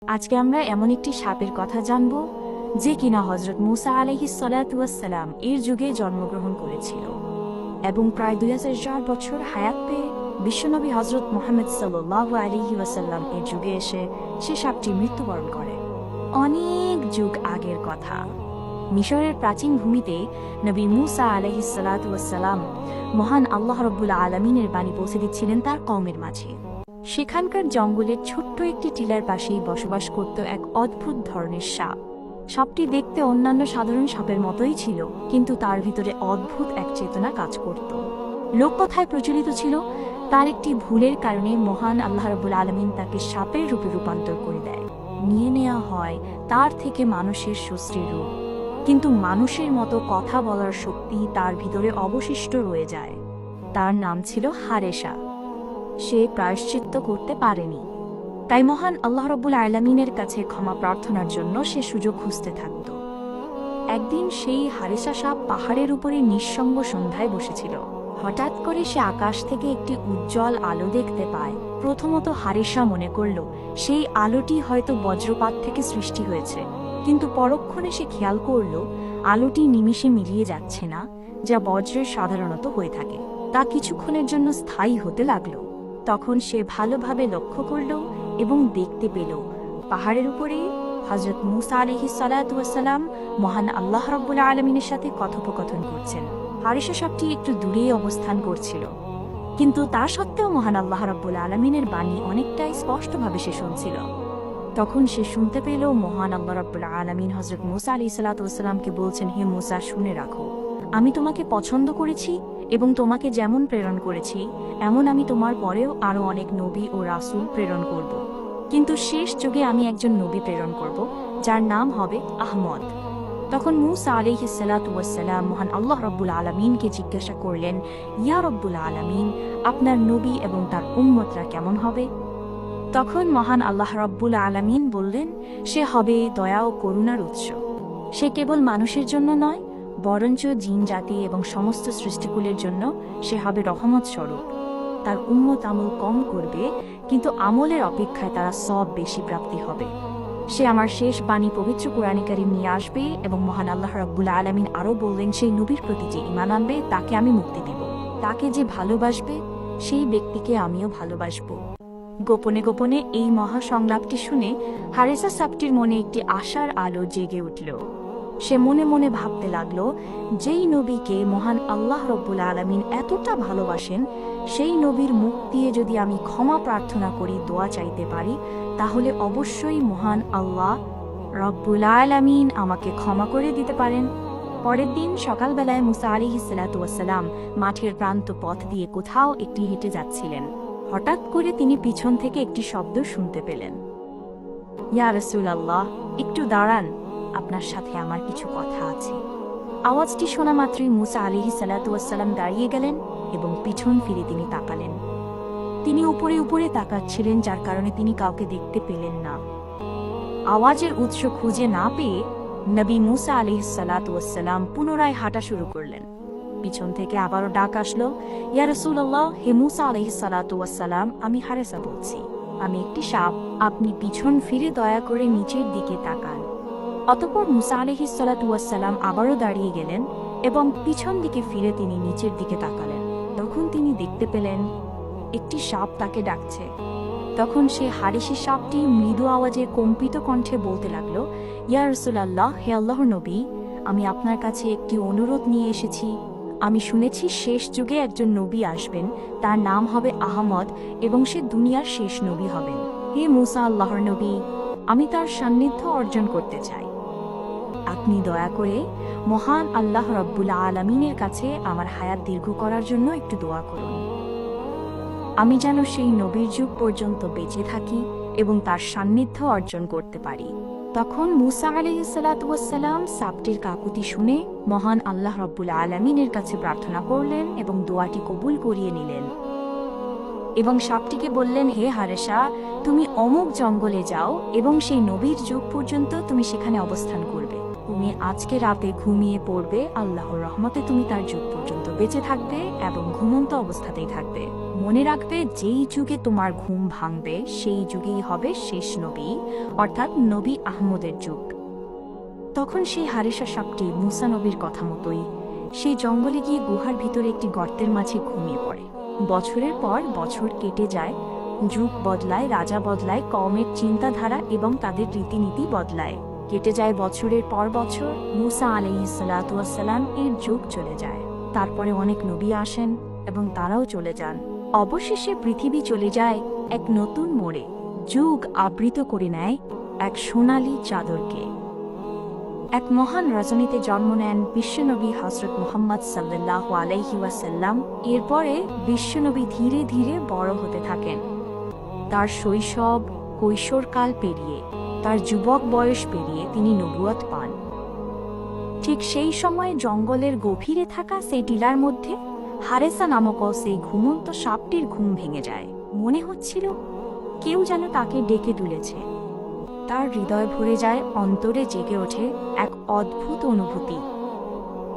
আজকে আমরা এমন একটি সাপের কথা জানব যে কিনা হযরত মুসা আলাইহিস সালাতু ওয়াস সালাম এর যুগে জন্মগ্রহণ করেছিল এবং প্রায় 2004 বছর হায়াত পেয়ে বিশ্বনবী হযরত মুহাম্মদ সাল্লাল্লাহু আলাইহি ওয়াসাল্লাম এর যুগে এসে সে সাপটি মৃত্যুবরণ করে। অনেক যুগ আগের কথা, মিশরের প্রাচীন ভূমিতে নবী মুসা আলাইহিস সালাতু ওয়াস সালাম মহান আল্লাহ রাব্বুল আলামিনের বাণী পৌঁছে দিচ্ছিলেন তার কওমের মাঝে। সেখানকার জঙ্গলের ছোট্ট একটি টিলার পাশেই বসবাস করত এক অদ্ভুত ধরনের সাপ। সাপটি দেখতে অন্যান্য সাধারণ সাপের মতোই ছিল, কিন্তু তার ভিতরে অদ্ভুত এক চেতনা কাজ করত। লোককথায় প্রচলিত ছিল তার একটি ভুলের কারণে মহান আল্লাহ রাব্বুল আলামিন তাকে সাপের রূপে রূপান্তর করে দেয়। নিয়ে নেওয়া হয় তার থেকে মানুষের সুশ্রী রূপ, কিন্তু মানুষের মতো কথা বলার শক্তি তার ভিতরে অবশিষ্ট রয়ে যায়। তার নাম ছিল হারেসা। সে প্রায়শ্চিত্ত করতে পারেনি, তাই মহান আল্লাহ রাব্বুল আলামিনের কাছে ক্ষমা প্রার্থনার জন্য সে সুযোগ খুঁজতে থাকত। একদিন সেই হারেসা সাপ পাহাড়ের উপরে নিঃসঙ্গ সন্ধ্যায় বসেছিল। হঠাৎ করে সে আকাশ থেকে একটি উজ্জ্বল আলো দেখতে পায়। প্রথমত হারেসা মনে করল সেই আলোটি হয়তো বজ্রপাত থেকে সৃষ্টি হয়েছে, কিন্তু পরক্ষণে সে খেয়াল করল আলোটি নিমিষে মিলিয়ে যাচ্ছে না, যা বজ্রের সাধারণত হয়ে থাকে। তা কিছুক্ষণের জন্য স্থায়ী হতে লাগলো। তখন সে ভালোভাবে লক্ষ্য করল এবং দেখতে পেল পাহাড়ের উপরে হযরত মুসা আলাইহিস সালাতু ওয়াস সালাম মহান আল্লাহ রাব্বুল আলামিনের সাথে কথোপকথন করছেন। হারেসা সাপটি একটু দূরেই অবস্থান করছিল, কিন্তু তা সত্ত্বেও মহান আল্লাহ রাব্বুল আলামিনের বাণী অনেকটাই স্পষ্টভাবে সে শুনছিল। তখন সে শুনতে পেল মহান আল্লাহ রাব্বুল আলামিন হযরত মুসা আলাইহিস সালাতু ওয়াস সালামকে বলছেন, হে মুসা, শুনে রাখো, আমি তোমাকে পছন্দ করেছি এবং তোমাকে যেমন প্রেরণ করেছি এমন আমি তোমার পরেও আরো অনেক নবী ও রাসূল প্রেরণ করব। কিন্তু শেষ যুগে আমি একজন নবী প্রেরণ করব, যার নাম হবে আহমদ। তখন মুসা আলাইহিস সালাতু ওয়াস সালাম মহান আল্লাহ রাব্বুল আলামিনকে জিজ্ঞাসা করলেন, ইয়া রাব্বুল আলামিন, আপনার নবী এবং তার উম্মতরা কেমন হবে? তখন মহান আল্লাহ রাব্বুল আলামিন বললেন, সে হবে দয়া ও করুণার উৎস। সে কেবল মানুষের জন্য নয়, বরঞ্চ জিন জাতি এবং সমস্ত সৃষ্টিকুলের জন্য সে হবে রহমত স্বরূপ। তার উম্মত আমল কম করবে, কিন্তু আমলের অপেক্ষায় তারা সব বেশি প্রাপ্তি হবে। সে আমার শেষ বাণী পবিত্র কুরআনে কারীম নিয়ে আসবে এবং মহান আল্লাহ রাব্বুল আলামিন আরও বললেন, সেই নবীর প্রতি যে ঈমান আনবে তাকে আমি মুক্তি দিব। তাকে যে ভালোবাসবে সেই ব্যক্তিকে আমিও ভালোবাসব। গোপনে গোপনে এই মহা সংলাপটি শুনে হারেসা সাপটির মনে একটি আশার আলো জেগে উঠল। সে মনে মনে ভাবতে লাগলো, যেই নবীকে মহান আল্লাহ রাব্বুল আলামিন এতটা ভালোবাসেন, সেই নবীর মুখ দিয়ে যদি আমি ক্ষমা প্রার্থনা করি, দোয়া চাইতে পারি, তাহলে অবশ্যই মহান আল্লাহ রাব্বুল আলামিন আমাকে ক্ষমা করে দিতে পারেন। পরের দিন সকালবেলায় মুসা আলাইহিস সালাতু ওয়াস সালাম মাঠের প্রান্ত পথ দিয়ে কোথাও একটি হেঁটে যাচ্ছিলেন। হঠাৎ করে তিনি পিছন থেকে একটি শব্দ শুনতে পেলেন, ইয়া রাসূলুল্লাহ, একটু দাঁড়ান, আপনার সাথে আমার কিছু কথা আছে। আওয়াজটি শোনা মাত্রই মুসা আলাইহিস সালাতু ওয়াস সালাম দাঁড়িয়ে গেলেন এবং পিছন ফিরে তিনি তাকালেন। তিনি উপরে উপরে তাকাচ্ছিলেন, যার কারণে তিনি কাউকে দেখতে পেলেন না। আওয়াজের উৎস খুঁজে না পেয়ে নবী মুসা আলাইহিস সালাতু ওয়াস সালাম পুনরায় হাঁটা শুরু করলেন। পিছন থেকে আবারও ডাক আসলো, ইয়া রাসূলুল্লাহ, হে মুসা আলাইহিস সালাতু ওয়াস সালাম, আমি হারেসা বলছি, আমি একটি সাপ, আপনি পিছন ফিরে দয়া করে নিচের দিকে তাকান। অতঃপর মুসা আলাইহিস সালাতু ওয়াস সালাম আবারও দাঁড়িয়ে গেলেন এবং পিছন দিকে ফিরে তিনি নিচের দিকে তাকালেন। তখন তিনি দেখতে পেলেন একটি সাপ তাকে ডাকছে। তখন সে হারেসি সাপটি মৃদু আওয়াজে কম্পিত কণ্ঠে বলতে লাগলো, ইয়া রাসূলুল্লাহ, হে আল্লাহর নবী, আমি আপনার কাছে একটি অনুরোধ নিয়ে এসেছি। আমি শুনেছি শেষ যুগে একজন নবী আসবেন, তার নাম হবে আহমদ এবং সে দুনিয়ার শেষ নবী হবেন। হে মুসা, আল্লাহর নবী, আমি তার সান্নিধ্য অর্জন করতে চাই। আপনি দয়া করে মহান আল্লাহ রাব্বুল আলামিনের কাছে আমার হায়াত দীর্ঘ করার জন্য একটু দোয়া করুন। আমি যেন সেই নবীর যুগ পর্যন্ত বেঁচে থাকি এবং তার সান্নিধ্য অর্জন করতে পারি। তখন মুসা আলাইহিস সালাতু ওয়াস সালাম সাপটির কাকুতি শুনে মহান আল্লাহ রাব্বুল আলামিনের কাছে প্রার্থনা করলেন এবং দোয়াটি কবুল করিয়ে নিলেন এবং সাপটিকে বললেন, হে হারেসা, তুমি অমুক জঙ্গলে যাও এবং সেই নবীর যুগ পর্যন্ত তুমি সেখানে অবস্থান করবে। তুমি আজকে রাতে ঘুমিয়ে পড়বে, আল্লাহর রহমতে তুমি তার যুগ পর্যন্ত বেঁচে থাকবে এবং ঘুমন্ত অবস্থাতেই থাকবে। মনে রাখবে যেই যুগে তোমার ঘুম ভাঙবে সেই যুগেই হবে শেষ নবী, অর্থাৎ নবী আহমদের যুগ। তখন সেই হারেসা সাপটি মুসা নবীর কথা মতোই সেই জঙ্গলে গিয়ে গুহার ভিতরে একটি গর্তের মাঝে ঘুমিয়ে পড়ে। বছরের পর বছর কেটে যায়, যুগ বদলায়, রাজা বদলায়, কওমের চিন্তাধারা এবং তাদের রীতিনীতি বদলায়। কেটে যায় বছরের পর বছর, মুসা আলাইহিসসালাতু ওয়াসসালাম এর যুগ চলে যায়। তারপরে অনেক নবী আসেন এবং তারাও চলে যান। অবশেষে পৃথিবী চলে যায় এক নতুন মোড়ে, যুগ আবৃত করে নেয় এক সোনালী চাদরকে। এক মহান রজনীতে জন্ম নেন বিশ্বনবী হযরত মুহাম্মদ সাল্লাল্লাহু আলাইহি ওয়াসাল্লাম। এরপরে বিশ্বনবী ধীরে ধীরে বড় হতে থাকেন। তার শৈশব কৈশোরকাল পেরিয়ে, তার যুবক বয়স পেরিয়ে তিনি নবুয়ত পান। ঠিক সেই সময় জঙ্গলের গভীরে থাকা সেই টিলার মধ্যে হারেসা নামক সেই ঘুমন্ত সাপটির ঘুম ভেঙে যায়। মনে হচ্ছিল কেউ যেন তাকে ডেকে তুলেছে। তার হৃদয় ভরে যায়, অন্তরে জেগে ওঠে এক অদ্ভুত অনুভূতি।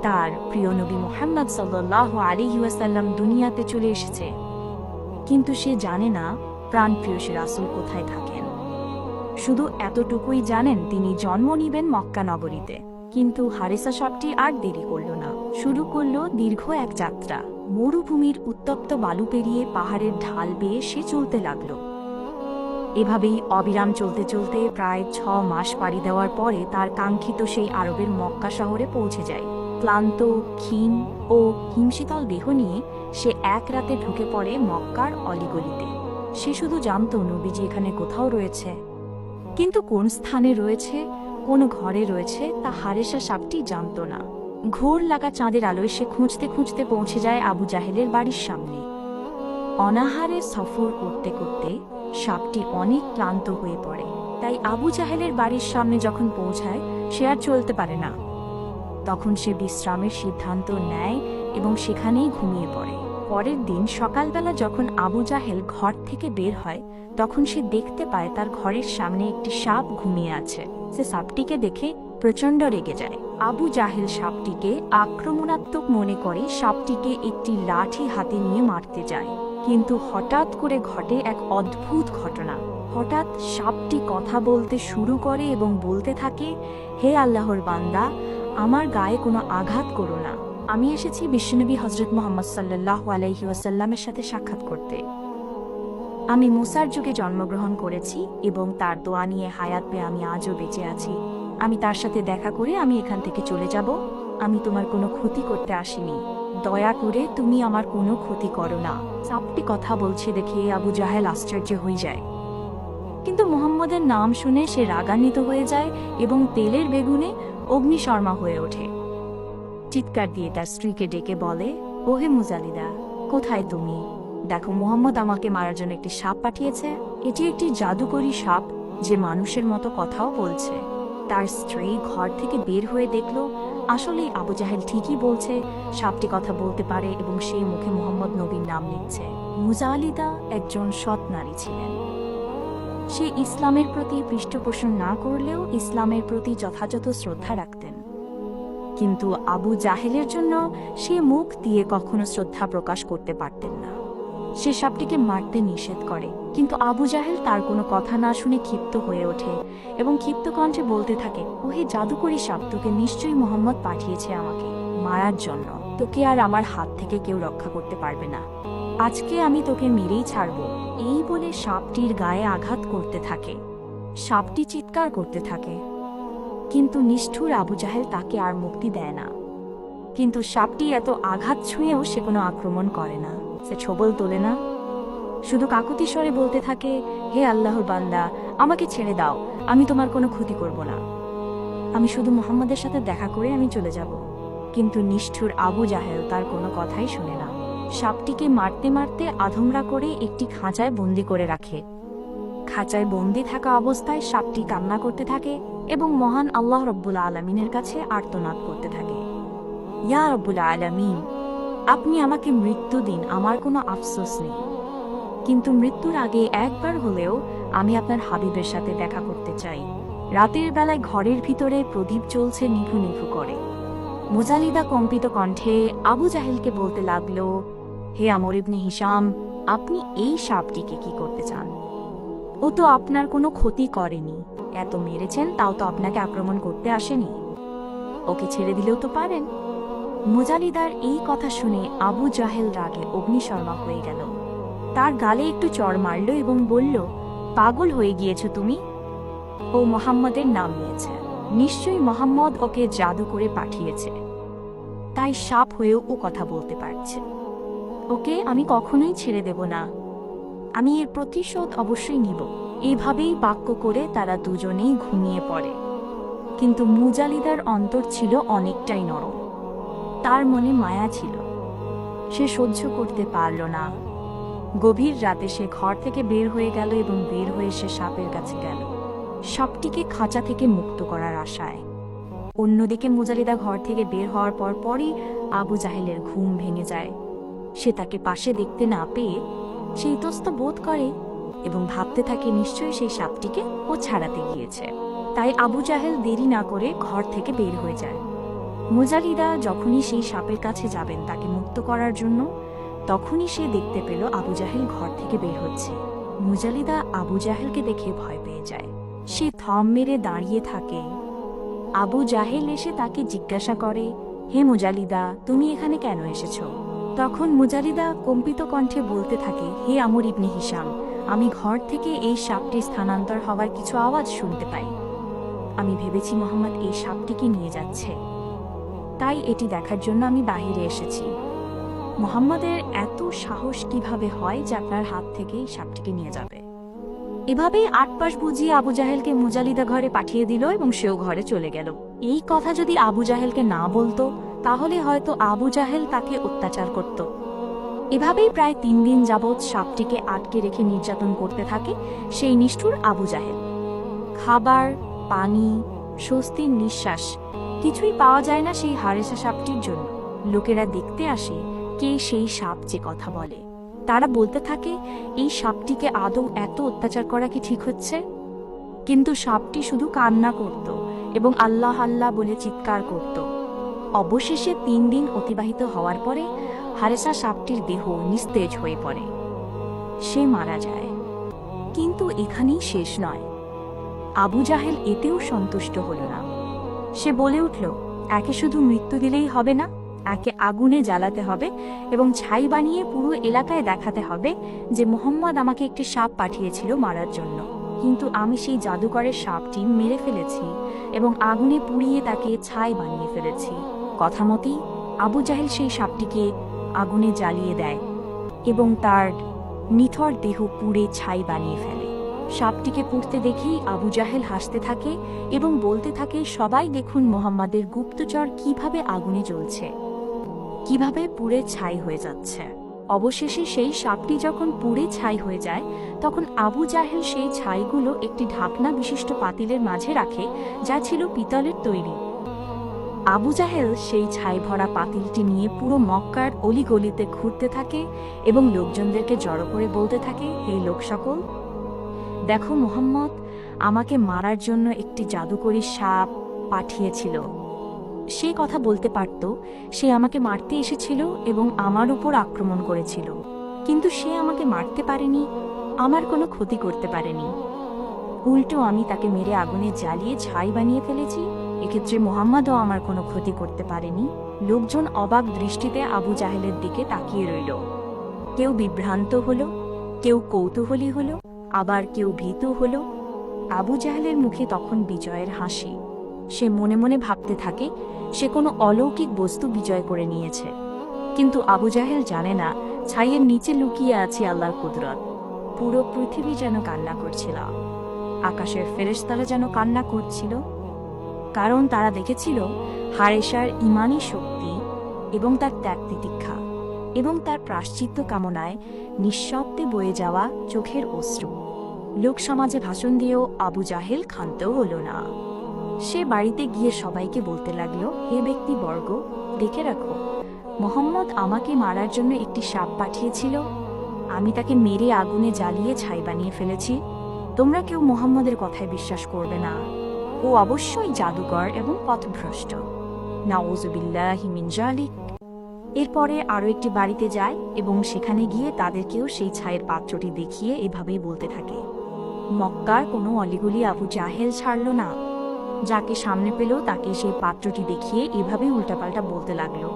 তার প্রিয় নবী মুহাম্মদ সাল্লাল্লাহু আলাইহি ওয়াসাল্লাম দুনিয়াতে চলে এসেছে, কিন্তু সে জানে না প্রাণপ্রিয় সে রাসূল কোথায় থাকেন। শুধু এতটুকুই জানেন তিনি জন্ম নিবেন মক্কা নগরীতে। কিন্তু হারেসা সাপটি আর দেরি করল না, শুরু করল দীর্ঘ এক যাত্রা। মরুভূমির উত্তপ্ত বালু পেরিয়ে পাহাড়ের ঢাল বেয়ে সে চলতে লাগলো। এভাবেই অবিরাম চলতে চলতে প্রায় 6 মাস পাড়ি দেওয়ার পরে তার কাঙ্ক্ষিত সেই আরবের মক্কা শহরে পৌঁছে যায়। ক্লান্ত, ক্ষীণ ও হিমশীতল দেহ নিয়ে সে এক রাতে ঢুকে পড়ে মক্কার অলিগলিতে। সে শুধু জানত নবীজি এখানে কোথাও রয়েছে, কিন্তু কোন স্থানে রয়েছে, কোন ঘরে রয়েছে তা হারেসা সাপটি জানত না। ঘোর লাগা চাঁদের আলোয় সে খুঁজতে খুঁজতে পৌঁছে যায় আবু জাহেলের বাড়ির সামনে। অনাহারে সফর করতে করতে সাপটি অনেক ক্লান্ত হয়ে পড়ে, তাই আবু জাহেলের বাড়ির সামনে যখন পৌঁছায় সে আর চলতে পারে না। তখন সে বিশ্রামের সিদ্ধান্ত নেয় এবং সেখানেই ঘুমিয়ে পড়ে। পরের দিন সকালবেলা যখন আবু জাহেল ঘর থেকে বের হয়, তখন সে দেখতে পায় তার ঘরের সামনে একটি সাপ ঘুমিয়ে আছে। সে সাপটিকে দেখে প্রচণ্ড রেগে যায়। আবু জাহেল সাপটিকে আক্রমণাত্মক মনে করে সাপটিকে একটি লাঠি হাতে নিয়ে মারতে যায়। কিন্তু হঠাৎ করে ঘটে এক অদ্ভুত ঘটনা। হঠাৎ সাপটি কথা বলতে শুরু করে এবং বলতে থাকে, হে আল্লাহর বান্দা, আমার গায়ে কোনো আঘাত করো না। আমি এসেছি বিশ্বনবী হযরত মুহাম্মদ সাল্লাল্লাহু আলাইহি ওয়াসাল্লামের সাথে সাক্ষাৎ করতে। আমি মুসার যুগে জন্মগ্রহণ করেছি এবং তার দোয়া নিয়ে হায়াত পেয়ে আমি আজও বেঁচে আছি। আমি তার সাথে দেখা করে আমি এখান থেকে চলে যাব। আমি তোমার কোনো ক্ষতি করতে আসিনি। দয়া করে তুমি আমার কোনো ক্ষতি করো না। সাপটি কথা বলছে দেখে আবু জাহেল আশ্চর্য হয়ে যায়, কিন্তু মুহাম্মদের নাম শুনে সে রাগান্বিত হয়ে যায় এবং তেলের বেগুনে অগ্নিশর্মা হয়ে ওঠে। চিৎকার দিয়ে তার স্ত্রীকে ডেকে বলে, ওহে মুজালিদা, কোথায় তুমি? দেখো, মুহাম্মদ আমাকে মারার জন্য একটি সাপ পাঠিয়েছে। এটি একটি জাদুকরী সাপ যে মানুষের মতো কথাও বলছে। তার স্ত্রী ঘর থেকে বের হয়ে দেখল আসলে আবু জাহেল ঠিকই বলছে, সাপটি কথা বলতে পারে এবং সেই মুখে মুহাম্মদ নবীর নাম লিখছে। মুজালিদা একজন সৎ নারী ছিলেন। সে ইসলামের প্রতি পৃষ্ঠপোষণ না করলেও ইসলামের প্রতি যথাযথ শ্রদ্ধা রাখতেন। কিন্তু আবু জাহেলের জন্য সে মুখ দিয়ে কখনো শ্রদ্ধা প্রকাশ করতে পারতেন না। সে সাপটিকে মারতে নিষেধ করে, কিন্তু আবু জাহেল তার কোনো কথা না শুনে ক্ষিপ্ত হয়ে ওঠে এবং ক্ষিপ্ত কণ্ঠে বলতে থাকে, ওহে জাদুকরী সাপ, তোকে নিশ্চয়ই মুহাম্মদ পাঠিয়েছে আমাকে মারার জন্য। তোকে আর আমার হাত থেকে কেউ রক্ষা করতে পারবে না। আজকে আমি তোকে মেরেই ছাড়ব। এই বলে সাপটির গায়ে আঘাত করতে থাকে। সাপটি চিৎকার করতে থাকে, কিন্তু নিষ্ঠুর আবু জাহেল তাকে আর মুক্তি দেয় না। কিন্তু সাপটি এত আঘাত ছুঁয়েও সে কোনো আক্রমণ করে না, সে ছোবল তোলে না, শুধু কাকুতি স্বরে বলতে থাকে, হে আল্লাহর বান্দা, আমাকে ছেড়ে দাও, আমি তোমার কোনো ক্ষতি করব না। আমি শুধু মুহাম্মদের সাথে দেখা করে আমি চলে যাব। কিন্তু নিষ্ঠুর আবু জাহেল তার কোনো কথাই শুনে না। সাপটিকে মারতে মারতে আধমরা করে একটি খাঁচায় বন্দি করে রাখে। খাঁচায় বন্দি থাকা অবস্থায় সাপটি কান্না করতে থাকে এবং মহান আল্লাহ রব্বুল আলামিনের কাছে আর্তনাদ করতে থাকে, ইয়া রব্বুল আলামিন, আপনি আমাকে মৃত্যু দিন, আমার কোনো আফসোস নেই, কিন্তু মৃত্যুর আগে একবার হলেও আমি আপনার হাবিবের সাথে দেখা করতে চাই। রাতের বেলায় ঘরের ভিতরে প্রদীপ জ্বলছে নিভু নিভু করে। মুজালিদা কম্পিত কণ্ঠে আবু জাহেলকে বলতে লাগলো, হে আমর ইবনে হিশাম, আপনি এই সাপটিকে কি করতে চান? ও তো আপনার কোনো ক্ষতি করেনি, এত মেরেছেন তাও তো আপনাকে আক্রমণ করতে আসেনি, ওকে ছেড়ে দিলেও তো পারেন। মুজালিদার এই কথা শুনে আবু জাহেল রাগে অগ্নিশর্মা হয়ে গেল। তার গালে একটু চড় মারল এবং বলল, পাগল হয়ে গিয়েছ তুমি? ও মোহাম্মদের নাম নিয়েছে, নিশ্চয়ই মোহাম্মদ ওকে জাদু করে পাঠিয়েছে, তাই সাপ হয়েও ও কথা বলতে পারছে। ওকে আমি কখনোই ছেড়ে দেব না, আমি এর প্রতিশোধ অবশ্যই নিব। এইভাবেই বাক্য করে তারা দুজনেই ঘুমিয়ে পড়ে। কিন্তু মুজালিদার অন্তর ছিল অনেকটাই নরম, তার মনে মায়া ছিল, সে সহ্য করতে পারল না। গভীর রাতে সে ঘর থেকে বের হয়ে গেল এবং বের হয়ে সে সাপের কাছে গেল, সাপটিকে খাঁচা থেকে মুক্ত করার আশায়। অন্যদিকে মুজালিদা ঘর থেকে বের হওয়ার পরই আবু জাহেলের ঘুম ভেঙে যায়। সে তাকে পাশে দেখতে না পেয়ে সে ইতস্ত বোধ করে এবং ভাবতে থাকে নিশ্চয়ই সেই সাপটিকে ও ছাড়াতে গিয়েছে। তাই আবু জাহেল দেরি না করে ঘর থেকে বের হয়ে যায়। মুজালিদা যখনই সেই সাপের কাছে যাবেন তাকে মুক্ত করার জন্য, তখনই সে দেখতে পেল আবু জাহেল ঘর থেকে বের হচ্ছে। মুজালিদা আবু জাহেলকে দেখে ভয় পেয়ে যায়, সে থম মেরে দাঁড়িয়ে থাকে। আবু জাহেল এসে তাকে জিজ্ঞাসা করে, হে মুজালিদা, তুমি এখানে কেন এসেছো? তখন মুজালিদা কম্পিত কণ্ঠে বলতে থাকে, হে আমর ইবনে হিশাম, আমি ঘর থেকে এই সাপটি স্থানান্তর হওয়ার কিছু আওয়াজ শুনতে পাই। আমি ভেবেছি মোহাম্মদ এই সাপটিকে নিয়ে যাচ্ছে, তাই এটি দেখার জন্য আমি বাহিরে এসেছি। মোহাম্মদের এত সাহস কিভাবে হয় যে আপনার হাত থেকে এই সাপটিকে নিয়ে যাবে? এভাবেই আটপাশ বুঝিয়ে আবু জাহেলকে মুজালিদা ঘরে পাঠিয়ে দিল এবং সেও ঘরে চলে গেল। এই কথা যদি আবু জাহেলকে না বলতো তাহলে হয়তো আবু জাহেল তাকে অত্যাচার করত। এভাবেই প্রায় 3 দিন যাবৎ সাপটিকে আটকে রেখে নির্যাতন করতে থাকে সেই নিষ্ঠুর আবু জাহেল। খাবার, পানি, স্বস্তির নিঃশ্বাস কিছুই পাওয়া যায় না সেই হারেসা সাপটির জন্য। লোকেরা দেখতে আসে কে সেই সাপ যে কথা বলে। তারা বলতে থাকে, এই সাপটিকে আদৌ এত অত্যাচার করা কি ঠিক হচ্ছে? কিন্তু সাপটি শুধু কান্না করত এবং আল্লাহ আল্লাহ বলে চিৎকার করত। অবশেষে 3 দিন অতিবাহিত হওয়ার পরে হারেসা সাপটির দেহ নিস্তেজ হয়ে পড়ে, সে মারা যায়। কিন্তু এখানেই শেষ নয়, আবু জাহেল এতেও সন্তুষ্ট হল না। সে বলে উঠল, একে শুধু মৃত্যু দিলেই হবে না, একে আগুনে জ্বালাতে হবে এবং ছাই বানিয়ে পুরো এলাকায় দেখাতে হবে যে মোহাম্মদ আমাকে একটি সাপ পাঠিয়েছিল মারার জন্য, কিন্তু আমি সেই জাদুকরের সাপটি মেরে ফেলেছি এবং আগুনে পুড়িয়ে তাকে ছাই বানিয়ে ফেলেছি। কথা মতেই আবু জাহেল সেই সাপটিকে আগুনে জ্বালিয়ে দেয় এবং তার নিথর দেহ পুড়ে ছাই বানিয়ে ফেলে। সাপটিকে পুড়তে দেখেই আবু জাহেল হাসতে থাকে এবং বলতে থাকে, সবাই দেখুন মোহাম্মদের গুপ্তচর কিভাবে আগুনে জ্বলছে, কিভাবে পুড়ে ছাই হয়ে যাচ্ছে। অবশেষে সেই সাপটি যখন পুড়ে ছাই হয়ে যায় তখন আবু জাহেল সেই ছাইগুলো একটি ঢাকনা বিশিষ্ট পাতিলের মাঝে রাখে, যা ছিল পিতলের তৈরি। আবু জাহেল সেই ছাই ভরা পাতিলটি নিয়ে পুরো মক্কার অলিগলিতে ঘুরতে থাকে এবং লোকজনদেরকে জড়ো করে বলতে থাকে, হে লোক সকল, দেখো মোহাম্মদ আমাকে মারার জন্য একটি জাদুকরী সাপ পাঠিয়েছিল। সে কথা বলতে পারত, সে আমাকে মারতে এসেছিল এবং আমার উপর আক্রমণ করেছিল, কিন্তু সে আমাকে মারতে পারেনি, আমার কোনো ক্ষতি করতে পারেনি। উল্টো আমি তাকে মেরে আগুনে জ্বালিয়ে ছাই বানিয়ে ফেলেছি, এক্ষেত্রে মোহাম্মদও আমার কোনো ক্ষতি করতে পারেনি। লোকজন অবাক দৃষ্টিতে আবু জাহেলের দিকে তাকিয়ে রইল। কেউ বিভ্রান্ত হলো, কেউ কৌতূহলী হলো, আবার কেউ ভীতু হলো। আবু জাহেলের মুখে তখন বিজয়ের হাসি। সে মনে মনে ভাবতে থাকে সে কোনো অলৌকিক বস্তু বিজয় করে নিয়েছে। কিন্তু আবু জাহেল জানে না ছাইয়ের নিচে লুকিয়ে আছে আল্লাহর কুদরত। পুরো পৃথিবী যেন কান্না করছিল, আকাশের ফেরেশতারা যেন কান্না করছিল, কারণ তারা দেখেছিল হারেসার ঈমানী শক্তি এবং তার ত্যাগ তিতিক্ষা এবং তার প্রায়শ্চিত্ত কামনায় নিঃশব্দে বয়ে যাওয়া চোখের অশ্রু। লোক সমাজে ভাষণ দিয়েও আবু জাহেল ক্ষান্ত হল না। সে বাড়িতে গিয়ে সবাইকে বলতে লাগলো, হে ব্যক্তিবর্গ, দেখে রাখো, মোহাম্মদ আমাকে মারার জন্য একটি সাপ পাঠিয়েছিল, আমি তাকে মেরে আগুনে জ্বালিয়ে ছাই বানিয়ে ফেলেছি। তোমরা কেউ মোহাম্মদের কথায় বিশ্বাস করবে না, ও অবশ্যই জাদুকর এবং পথভ্রষ্ট। নাউযুবিল্লাহি মিন যালিক। এরপরে আরও একটি বাড়িতে যায় এবং সেখানে গিয়ে তাদেরকেও সেই ছায়ের পাত্রটি দেখিয়ে এভাবেই বলতে থাকে। মক্কার কোনো অলিগলি আবু জাহেল ছাড়ল না। যাকে সামনে পেল তাকে সেই পাত্রটি দেখিয়ে এভাবেই উল্টাপাল্টা বলতে লাগলো।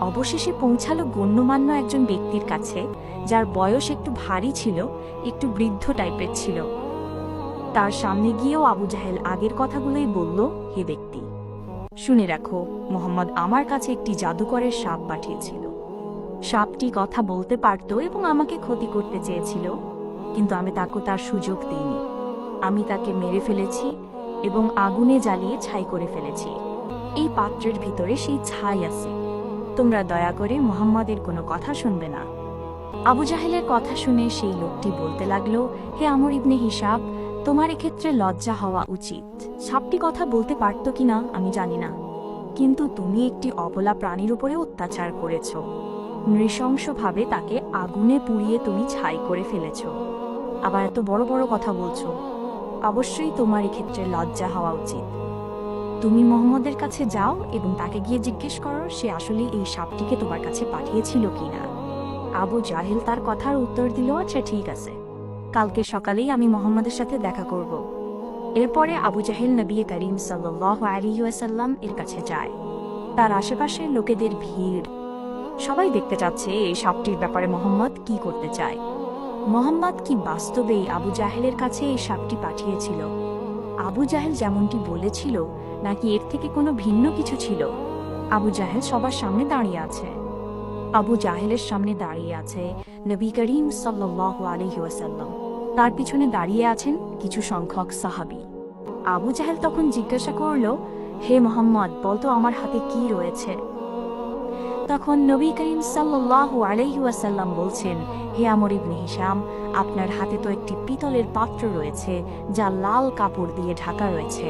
অবশেষে পৌঁছালো গণ্যমান্য একজন ব্যক্তির কাছে, যার বয়স একটু ভারী ছিল, একটু বৃদ্ধ টাইপের ছিল। তার সামনে গিয়েও আবু জাহেল আগের কথাগুলোই বলল, হে ব্যক্তি, শুনে রাখো, মোহাম্মদ আমার কাছে একটি জাদুকরের সাপ পাঠিয়েছিল। সাপটি কথা বলতে পারত এবং আমাকে ক্ষতি করতে চেয়েছিল, কিন্তু আমি তাকে তার সুযোগ দিইনি। আমি তাকে মেরে ফেলেছি এবং আগুনে জ্বালিয়ে ছাই করে ফেলেছি। এই পাত্রের ভিতরে সেই ছাই আছে। তোমরা দয়া করে মুহাম্মাদের কোনো কথা শুনবে না। আবু জাহেলের কথা শুনে সেই লোকটি বলতে লাগলো, হে আমর ইবনে হিসাব, তোমার এক্ষেত্রে লজ্জা হওয়া উচিত। সাপটি কথা বলতে পারত কিনা আমি জানি না, কিন্তু তুমি একটি অবলা প্রাণীর উপরে অত্যাচার করেছ। নৃশংসভাবে তাকে আগুনে পুড়িয়ে তুমি ছাই করে ফেলেছ। আবার এত বড় বড় কথা বলছো। অবশ্যই তোমার এক্ষেত্রে লজ্জা হওয়া উচিত। তুমি মোহাম্মদের কাছে যাও এবং তাকে গিয়ে জিজ্ঞেস করো সে আসলে এই সাপটিকে তোমার কাছে পাঠিয়েছিল কিনা। আবু জাহেল তার কথার উত্তর দিল, আচ্ছা ঠিক আছে, কালকে সকালেই আমি মোহাম্মদের সাথে দেখা করব। এরপরে আবু জাহেল নবী করিম সাল্লাল্লাহু আলাইহি ওয়াসাল্লাম এর কাছে যায়। তার আশেপাশের লোকেদের ভিড়, সবাই দেখতে চাচ্ছে এই সাপটির ব্যাপারে মোহাম্মদ কি করতে চায়। মোহাম্মদ কি বাস্তবেই আবু জাহেলের কাছে এই সাপটি পাঠিয়েছিল? আবু জাহেল যেমনটি বলেছিল, নাকি এর থেকে কোনো ভিন্ন কিছু ছিল? আবু জাহেল সবার সামনে দাঁড়িয়ে আছে। আবু জাহেলের সামনে দাঁড়িয়ে আছে নবী করিম সাল্লাল্লাহু আলাইহি ওয়াসাল্লাম। তার পিছনে দাঁড়িয়ে আছেন কিছু সংখ্যক সাহাবী। আবু জাহেল তখন জিজ্ঞাসা করল, হে মোহাম্মদ, বলতো আমার হাতে কি রয়েছে? তখন নবী করিম সাল্লাল্লাহু আলাইহি ওয়াসাল্লাম বলছেন, হে আমর ইবনে হিশাম, আপনার হাতে তো একটি পিতলের পাত্র রয়েছে যা লাল কাপড় দিয়ে ঢাকা রয়েছে,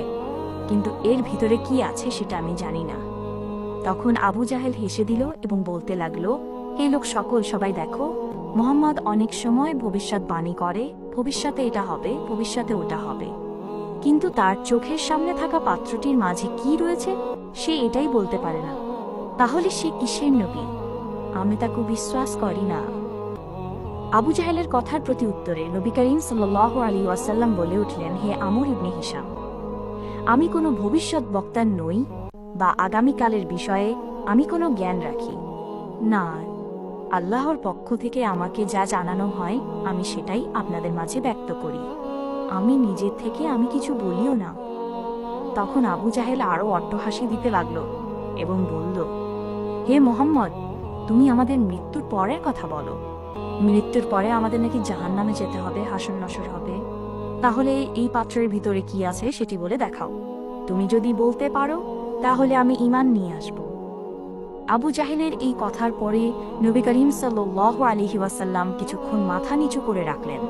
কিন্তু এর ভিতরে কি আছে সেটা আমি জানি না। তখন আবু জাহেল হেসে দিল এবং বলতে লাগলো, হে লোক সকল, সবাই দেখো, মুহাম্মদ অনেক সময় ভবিষ্যৎবাণী করে, ভবিষ্যতে এটা হবে, ভবিষ্যতে ওটা হবে, কিন্তু তার চোখের সামনে থাকা পাত্রটির মাঝে কি রয়েছে সে এটাই বলতে পারে না। তাহলে সে কিসের নবী? আমি তাকে বিশ্বাস করি না। আবু জাহেলের কথার প্রতি উত্তরে নবী করিম সাল্লাল্লাহু আলাইহি ওয়াসাল্লাম বলে উঠলেন, হে আমর ইবনে হিশাম, আমি কোনো ভবিষ্যৎ বক্তা নই বা আগামীকালের বিষয়ে আমি কোনো জ্ঞান রাখি না। আল্লাহর পক্ষ থেকে আমাকে যা জানানো হয় আমি সেটাই আপনাদের মাঝে ব্যক্ত করি। আমি নিজের থেকে আমি কিছু বলিও না। তখন আবু জাহেল আরও অট্টহাসি দিতে লাগলো এবং বলল, হে মোহাম্মদ, তুমি আমাদের মৃত্যুর পরের কথা বলো। মৃত্যুর পরে আমাদের নাকি জাহান্নামে যেতে হবে, হাসর নশর হবে। তাহলে এই পাত্রের ভিতরে কি আছে সেটি বলে দেখাও। তুমি যদি বলতে পারো তাহলে আমি ঈমান নিয়ে আসব। আবু জাহেলের এই কথার পরে নবী করিম সাল্লাল্লাহু আলাইহি ওয়াসাল্লাম কিছুক্ষণ মাথা নিচু করে রাখলেন।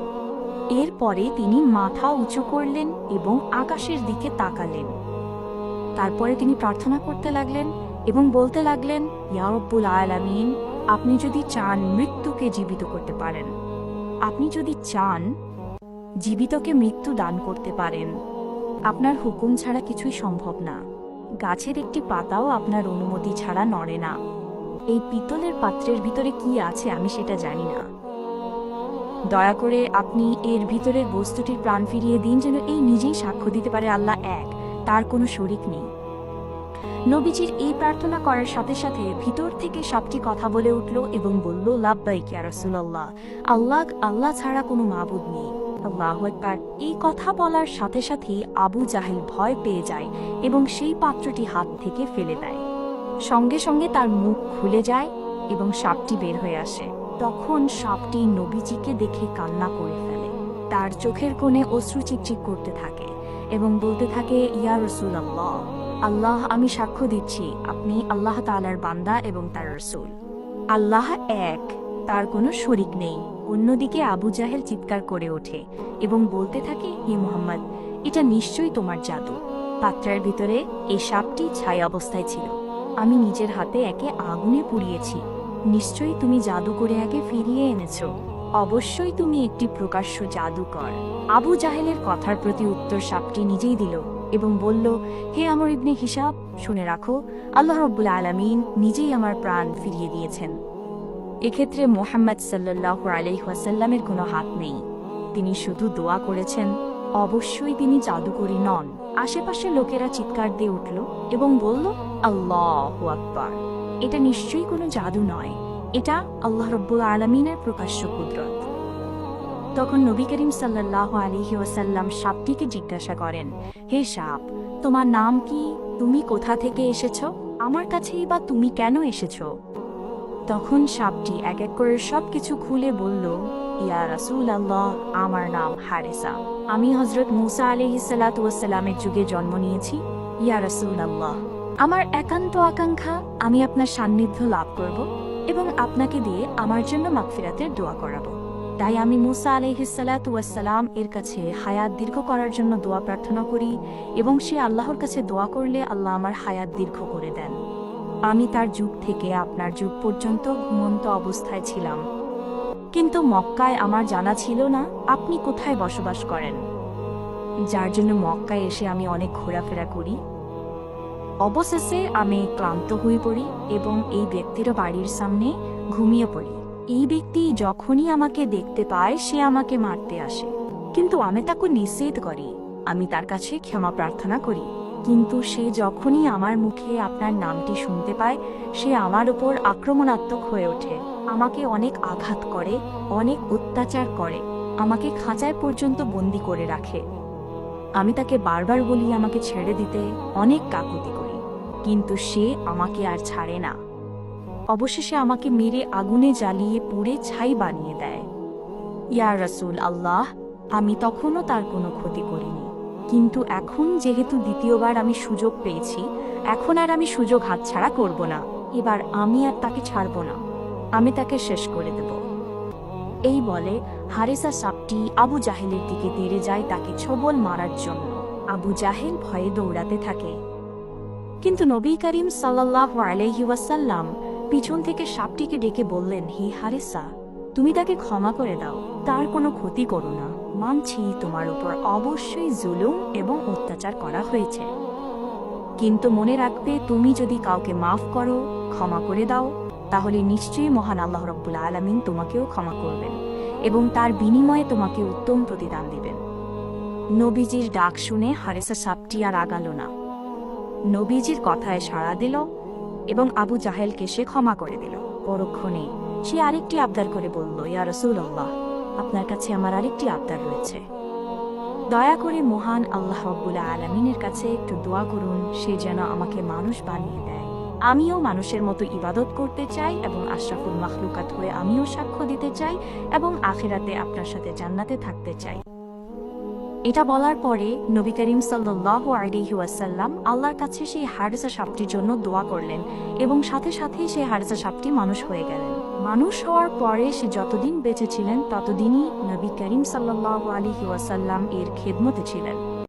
এরপরে তিনি মাথা উঁচু করলেন এবং আকাশের দিকে তাকালেন। তারপরে তিনি প্রার্থনা করতে লাগলেন এবং বলতে লাগলেন, ইয়া রব্বুল আলামিন, আপনি যদি চান মৃত্যুকে জীবিত করতে পারেন, আপনি যদি চান জীবিতকে মৃত্যু দান করতে পারেন। আপনার হুকুম ছাড়া কিছুই সম্ভব না। গাছের একটি পাতাও আপনার অনুমতি ছাড়া নড়ে না। এই পিতলের পাত্রের ভিতরে কি আছে আমি সেটা জানি না। দয়া করে আপনি এর ভিতরের বস্তুটির প্রাণ ফিরিয়ে দিন, যেন এই নিজেই সাক্ষ্য দিতে পারে আল্লাহ এক, তার কোনো শরিক নেই। নবীজির এই প্রার্থনা করার সাথে সাথে ভিতর থেকে সাপটি কথা বলে উঠল এবং বলল, লাব্বাইক ইয়া রাসূলুল্লাহ, আল্লাহ ছাড়া কোনো মাবুদ নেই। আল্লাহু আকবার। এই কথা বলার সাথে সাথেই আবু জাহেল ভয় পেয়ে যায় এবং সেই পাত্রটি হাত থেকে ফেলে দেয়। সঙ্গে সঙ্গে তার মুখ খুলে যায় এবং সাপটি বের হয়ে আসে। তখন সাপটি নবীজিকে দেখে কান্না করে ফেলে। তার চোখের কোণে অশ্রু চিকচিক করতে থাকে এবং বলতে থাকে, ইয়া রাসূলুল্লাহ, আল্লাহ, আমি সাক্ষ্য দিচ্ছি আপনি আল্লাহ তাআলার বান্দা এবং তার রাসূল। আল্লাহ এক, তার কোনো শরিক নেই। অন্যদিকে আবু জাহেল চিৎকার করে ওঠে এবং বলতে থাকে, হে মুহাম্মদ, এটা নিশ্চয়ই তোমার জাদু। পাত্রের ভিতরে এই সাপটি ছাই অবস্থায় ছিল। আমি নিজের হাতে একে আগুনে পুড়িয়েছি। নিশ্চয়ই তুমি জাদু করে একে ফিরিয়ে এনেছো। অবশ্যই তুমি একটি প্রকাশ্য জাদুকর। আবু জাহেলের কথার প্রতি উত্তর সাপটি নিজেই দিল এবং বলল, হে আমর ইবনে হিসাব, শুনে রাখো, আল্লাহ রাব্বুল আলামিন নিজেই আমার প্রাণ ফিরিয়ে দিয়েছেন। এক্ষেত্রে মুহাম্মদ সাল্লাল্লাহু আলাইহি ওয়াসাল্লামের কোনো হাত নেই, তিনি শুধু দোয়া করেছেন। অবশ্যই তিনি জাদুকরী নন। আশেপাশে লোকেরা চিৎকার দিয়ে উঠল এবং বলল, আল্লাহু আকবার। এটা নিশ্চয়ই কোনো জাদু নয়, এটা আল্লাহ রাব্বুল আলামিনের প্রকাশ্য কুদরত। তখন নবী করিম সাল্লাল্লাহু আলাইহি ওয়াসাল্লাম সাপটিকে জিজ্ঞাসা করেন, হে সাপ, তোমার নাম কি? তুমি কোথা থেকে এসেছো? আমার কাছেই বা তুমি কেন এসেছো? তখন সাপটি এক এক করে সবকিছু খুলে বলল, ইয়া রাসূলুল্লাহ, আমার নাম হারেসা। আমি হযরত মূসা আলাইহিস সালাতু ওয়াস সালামের যুগে জন্ম নিয়েছি। ইয়া রাসূলুল্লাহ, আমার একান্ত আকাঙ্ক্ষা আমি আপনার সান্নিধ্য লাভ করব এবং আপনাকে দিয়ে আমার জন্য মাগফিরাতের দোয়া করাবো। তাই আমি মূসা আলাইহিস সালাতু ওয়াস সালাম এর কাছে হায়াত দীর্ঘ করার জন্য দোয়া প্রার্থনা করি এবং সে আল্লাহর কাছে দোয়া করলে আল্লাহ আমার হায়াত দীর্ঘ করে দেন। আমি তার যুগ থেকে আপনার যুগ পর্যন্ত ঘুমন্ত অবস্থায় ছিলাম, কিন্তু মক্কায় আমার জানা ছিল না আপনি কোথায় বসবাস করেন, যার জন্য মক্কায় এসে আমি অনেক ঘোরাফেরা করি। অবশেষে আমি ক্লান্ত হয়ে পড়ি এবং এই ব্যক্তির বাড়ির সামনে ঘুমিয়ে পড়ি। এই ব্যক্তি যখনই আমাকে দেখতে পায় সে আমাকে মারতে আসে, কিন্তু আমি তাকে নিষেধ করি। আমি তার কাছে ক্ষমা প্রার্থনা করি, কিন্তু সে যখনই আমার মুখে আপনার নামটি শুনতে পায় সে আমার উপর আক্রমণাত্মক হয়ে ওঠে, আমাকে অনেক আঘাত করে, অনেক অত্যাচার করে, আমাকে খাঁচায় পর্যন্ত বন্দি করে রাখে। আমি তাকে বারবার বলি আমাকে ছেড়ে দিতে, অনেক কাকুতি করি, কিন্তু সে আমাকে আর ছাড়ে না। অবশেষে আমাকে মেরে আগুনে জ্বালিয়ে পুড়ে ছাই বানিয়ে দেয়। ইয়া রাসূল আল্লাহ, আমি তখনও তার কোনো ক্ষতি করিনি, কিন্তু এখন যেহেতু দ্বিতীয়বার আমি সুযোগ পেয়েছি, এখন আর আমি সুযোগ হাতছাড়া করব না। এবার আমি আর তাকে ছাড়ব না, আমি তাকে শেষ করে দেব। এই বলে হারেসা সাপটি আবু জাহেলের দিকে তেড়ে যায় তাকে ছোবল মারার জন্য। আবু জাহেল ভয়ে দৌড়াতে থাকে, কিন্তু নবী করিম সাল্লাল্লাহু আলাইহি ওয়াসাল্লাম পিছন থেকে সাপটিকে ডেকে বললেন, হে হারেসা, তুমি তাকে ক্ষমা করে দাও, তার কোনো ক্ষতি করো না। মানছি তোমার উপর অবশ্যই জুলুম এবং অত্যাচার করা হয়েছে, কিন্তু মনে রাখবে তুমি যদি কাউকে মাফ করো, ক্ষমা করে দাও, তাহলে নিশ্চয়ই মহান আল্লাহ রাব্বুল আলামিন তোমাকেও ক্ষমা করবেন এবং তার বিনিময়ে তোমাকে উত্তম প্রতিদান দিবেন। নবীজির ডাক শুনে হারেসা সাপটি আর আগালো না, নবীজির কথায় সাড়া দিল এবং আবু জাহেলকে সে ক্ষমা করে দিল। পরক্ষণে সে আরেকটি আবদার করে বলল, ইয়া রাসূলুল্লাহ, আপনার কাছে আমার আরেকটি আবদার রয়েছে, দয়া করে মহান আল্লাহ রাব্বুল আলামিনের কাছে একটু দোয়া করুন, সে যেন আমাকে মানুষ বানিয়ে দেয়। আমিও মানুষের মতো ইবাদত করতে চাই এবং আশরাফুল মাখলুকাত হয়ে আমিও সাক্ষ্য দিতে চাই এবং আখিরাতে আপনার সাথে জান্নাতে থাকতে চাই। এটা বলার পরে নবী করিম সাল্লাল্লাহু আলাইহি ওয়াসাল্লাম আল্লাহর কাছে সেই হারেসা সাপটির জন্য দোয়া করলেন এবং সাথে সাথেই সেই হারেসা সাপটি মানুষ হয়ে গেলেন। মানুষ হওয়ার পরে সে যতদিন বেঁচে ছিলেন ততদিনই নবী করিম সাল্লাল্লাহু আলাইহি ওয়াসাল্লাম এর খেদমতে ছিলেন।